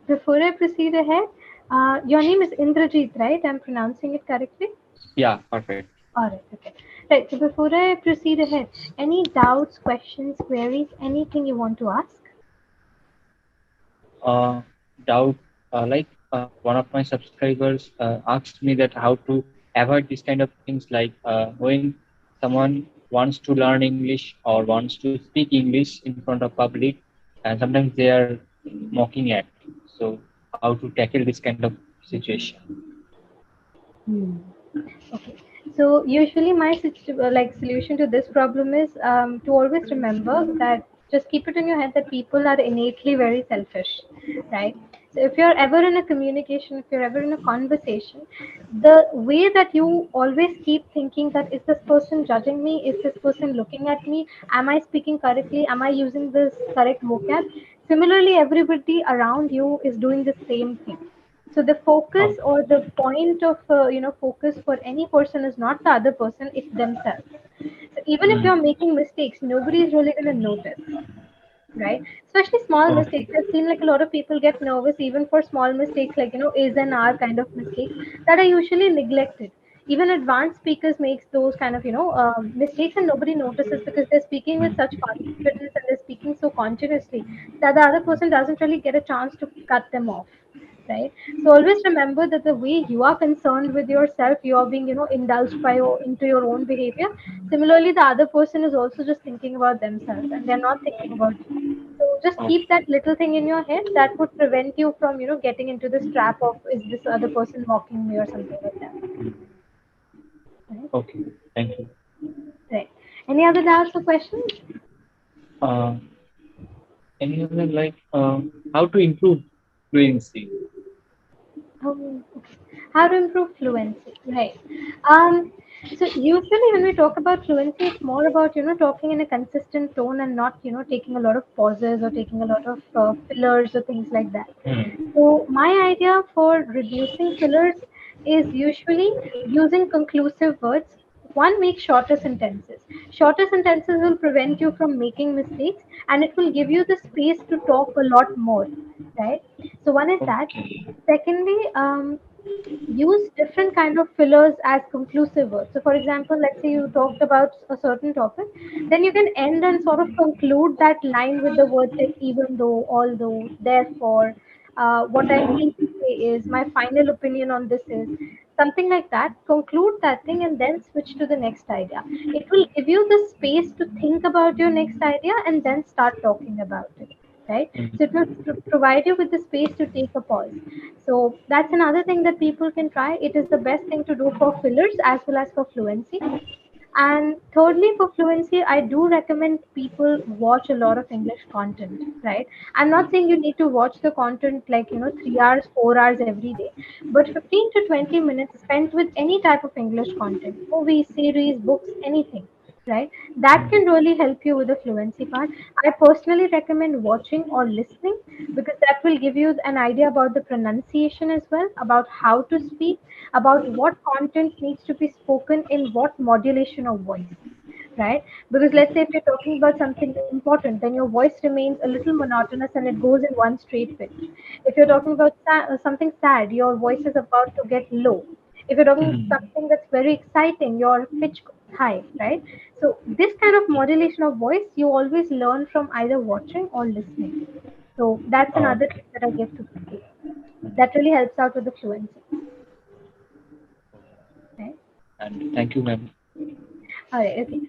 before I proceed ahead, your name is Indrajit, right? I'm pronouncing it correctly? Yeah, perfect. All right, okay. Right, so before I proceed ahead, any doubts, questions, queries, anything you want to ask? Uh, doubt, one of my subscribers asked me that how to avoid this kind of things, like when someone wants to learn English or wants to speak English in front of public, and sometimes they are mocking at. So how to tackle this kind of situation? Hmm. Okay. So usually my solution to this problem is to always remember that just keep it in your head that people are innately very selfish, right? So if you're ever in a communication, if you're ever in a conversation, the way that you always keep thinking that is this person judging me? Is this person looking at me? Am I speaking correctly? Am I using this correct vocab? Similarly, everybody around you is doing the same thing. So the focus Okay. or the point of focus for any person is not the other person, it's themselves. So even if you're Hmm. making mistakes, nobody is really going to notice, right? Especially small Okay. mistakes. I've seen like a lot of people get nervous even for small mistakes, like is and are kind of mistakes that are usually neglected. Even advanced speakers makes those kind of mistakes and nobody notices because they're speaking with such confidence and they're speaking so continuously that the other person doesn't really get a chance to cut them off, right? So always remember that the way you are concerned with yourself, you are being indulged by your into your own behavior. Similarly, the other person is also just thinking about themselves and they're not thinking about you. So just keep Okay. that little thing in your head that would prevent you from getting into this trap of is this other person mocking me or something like that, right? Okay. Thank you. Right. Any other doubts or questions? Uh, any other, how to improve fluency? Oh, okay. How to improve fluency, right? Um, so usually when we talk about fluency, it's more about talking in a consistent tone and not taking a lot of pauses or taking a lot of fillers or things like that. Hmm. So my idea for reducing fillers is usually using conclusive words. One, make shorter sentences. Shorter sentences will prevent you from making mistakes and it will give you the space to talk a lot more, right? So one is that. Okay. Secondly, use different kind of fillers as conclusive words. So, for example, let's say you talked about a certain topic, then you can end and sort of conclude that line with the words like even though, although, therefore, what I mean to say is, my final opinion on this is something like that. Conclude that thing and then switch to the next idea. It will give you the space to think about your next idea and then start talking about it, right? So it will provide you with the space to take a pause. So that's another thing that people can try. It is the best thing to do for fillers as well as for fluency. And thirdly, for fluency, I do recommend people watch a lot of English content, right? I'm not saying you need to watch the content like, 3 hours, 4 hours every day, but 15 to 20 minutes spent with any type of English content, movies, series, books, anything, right? That can really help you with the fluency part. I personally recommend watching or listening because that will give you an idea about the pronunciation as well, about how to speak, about what content needs to be spoken in what modulation of voice, right? Because let's say if you're talking about something important, then your voice remains a little monotonous and it goes in one straight pitch. If you're talking about something sad, your voice is about to get low. If you're talking Hmm. something that's very exciting, your pitch goes high, right? So this kind of modulation of voice you always learn from either watching or listening. So that's another Okay. tip that I give to people. That really helps out with the fluency, right? And thank you, ma'am. All right, okay.